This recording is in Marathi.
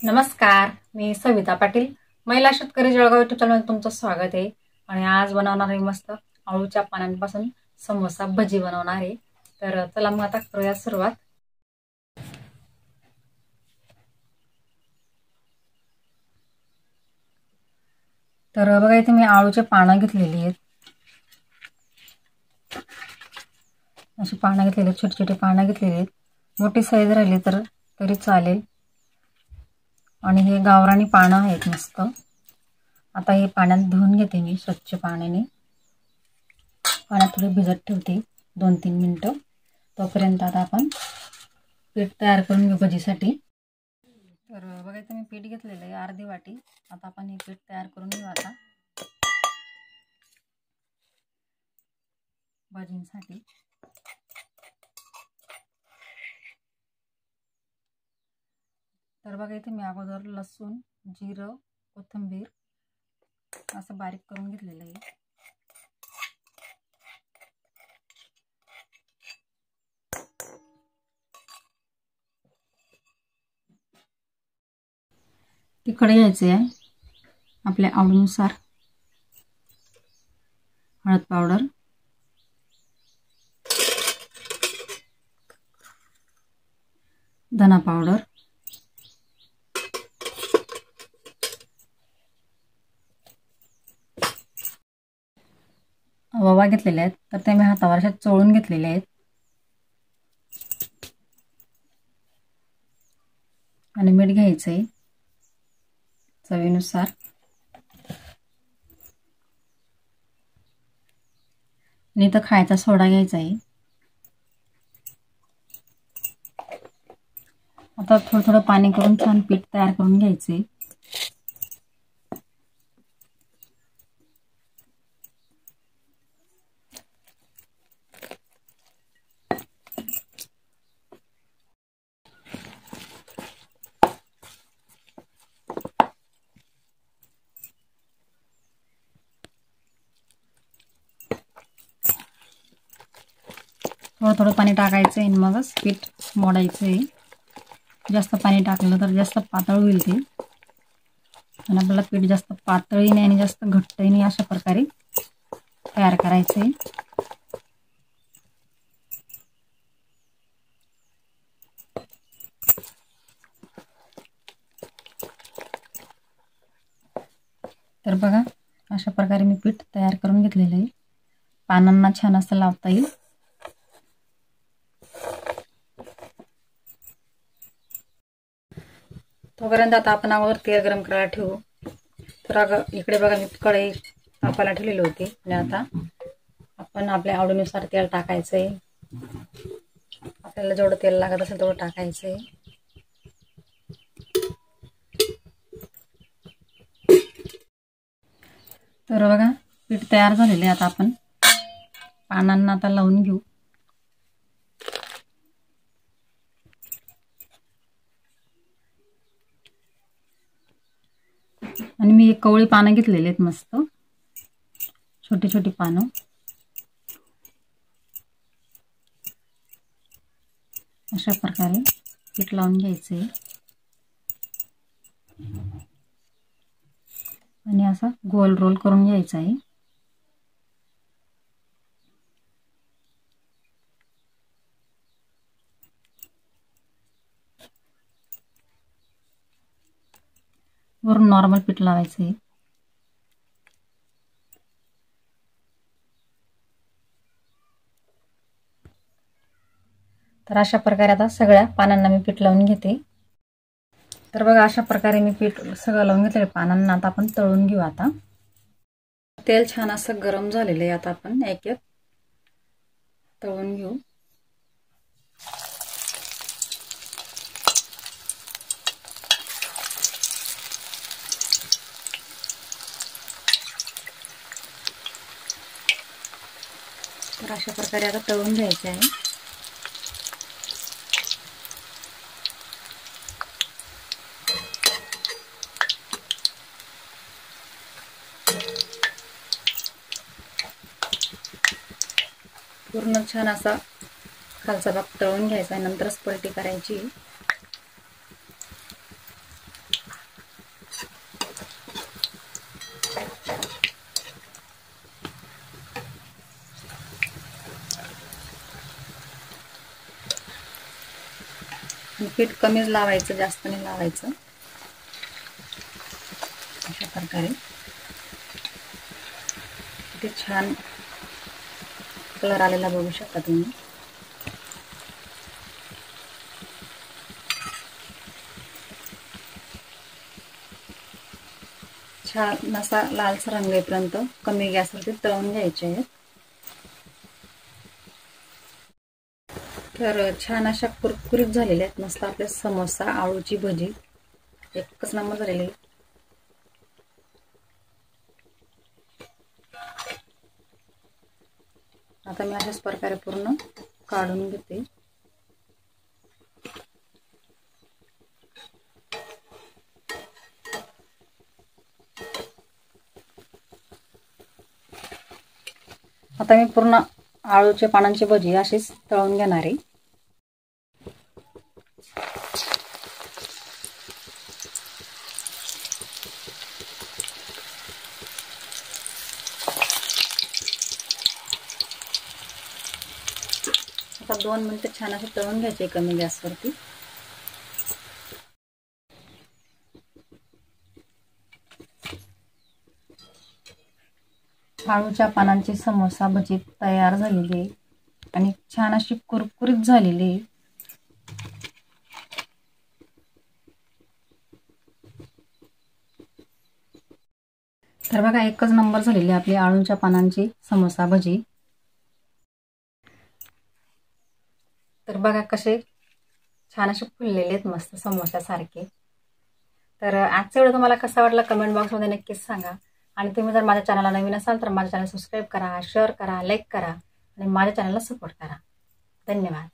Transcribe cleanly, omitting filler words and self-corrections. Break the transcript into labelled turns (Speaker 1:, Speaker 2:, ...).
Speaker 1: नमस्कार, मी सविता पाटील, महिला शेतकरी जळगाव यूट्यूब चॅनलमध्ये तुमचं स्वागत आहे. आणि आज बनवणार आहे मस्त आळूच्या पानांपासून समोसा भजी बनवणार आहे. तर चला मग आता करूया सुरुवात. तर बघा इथे मी आळूचे पानं घेतलेली आहेत. अशी पानं घेतलेली आहेत, छोटी छोटी पानं घेतलेली आहेत. मोठी साईज राहिली तर तरी चालेल. आणि हे गावरानी पानं आहेत मस्त. आता हे पाण्यात धुवून घेते मी स्वच्छ पाण्याने. पाण्यात थोडे भिजत ठेवते 2-3 मिनिटं. तोपर्यंत आता आपण पीठ तयार करून घेऊ भजीसाठी. तर बघा इथे मी पीठ घेतलेलं आहे अर्धी वाटी. आता आपण हे पीठ तयार करून घेऊ आता भजींसाठी. तर बघा इथे मी अगोदर लसूण, जिरं, कोथिंबीर असं बारीक करून घेतलेलं आहे. तिखट घ्यायचे आहे आपल्या आवडीनुसार. हळद पावडर, धना पावडर, ओवा घेतलेले आहेत. तर ते मी हातावर अशा चोळून घेतलेले आहेत. आणि मीठ घ्यायचं आहे चवीनुसार. आणि इथं खायचा सोडा घ्यायचा आहे. आता थोडं थोडं पाणी करून छान पीठ तयार करून घ्यायचे. थोडं थोडं पाणी टाकायचं आहे आणि मगच पीठ मोडायचं आहे. जास्त पाणी टाकलं तर जास्त पातळ होईल ते. आणि आपल्याला पीठ जास्त पातळही नाही आणि जास्त घट्टही नाही अशा प्रकारे तयार करायचं आहे. तर बघा अशा प्रकारे मी पीठ तयार करून घेतलेलं आहे. पानांना छान असं लावता येईल. तोपर्यंत आता आपण अगोदर तेल गरम करायला ठेवू. तर इकडे बघा मी कढई तापायला ठेवलेली होती. आणि आता आपण आपल्या आवडीनुसार तेल टाकायचं आहे. आपल्याला जेवढं तेल लागत असेल तेवढं टाकायचं आहे. तर बघा पीठ तयार झालेले. आता आपण पानांना आता लावून घेऊ. आणि मी एक कवळी पानं घेतलेली आहेत मस्त छोटी छोटी पानं. अशा प्रकारे पीठ लावून घ्यायचे आणि असा गोल रोल करून घ्यायचा आहे. वरून नॉर्मल पीठ लावायचं आहे. तर अशा प्रकारे आता सगळ्या पानांना मी पीठ लावून घेते. तर बघा अशा प्रकारे मी पीठ सगळं लावून घेतलेलं पानांना. आता आपण तळून घेऊ. आता तेल छान असं गरम झालेलं आहे. आता आपण एक एक तळून घेऊ. तर अशा प्रकारे आता तळून घ्यायचे आहे. पूर्ण छान असा खालचा भाग तळून घ्यायचा, नंतरच पलटी करायची. पीठ कमीच लावायचं, जास्त नाही लावायचं. अशा प्रकारे किती छान कलर आलेला बघू शकता तुम्ही. छान असा लालसर रंग येईपर्यंत कमी गॅसवरती तळून घ्यायचे आहेत. तर छान अशा कुरकुरीत झालेल्या आहेत मस्त आपले समोसा, आळूची भजी एकच नंबर झालेली. आता मी अशाच प्रकारे पूर्ण काढून घेते. आता मी पूर्ण आळूच्या पानांची भजी अशीच तळून घेणार आहे. आता 2 मिनिटं छान असे तळून घ्यायचे कमी गॅसवरती. आळूच्या पानांची समोसा भजी तयार झालेली आहे आणि छान अशी कुरकुरीत झालेली आहे. तर बघा एकच नंबर झालेली आपली आळूच्या पानांची समोसा भजी. तर बघा कसे छान असे फुललेले आहेत मस्त समोसासारखे. तर आजचा व्हिडिओ तुम्हाला कसा वाटला कमेंट बॉक्समध्ये नक्कीच सांगा. आणि तुम्ही जर माझ्या चॅनलला नवीन असाल तर माझ्या चॅनल सबस्क्राईब करा, शेअर करा, लाईक करा आणि माझ्या चॅनलला सपोर्ट करा. धन्यवाद.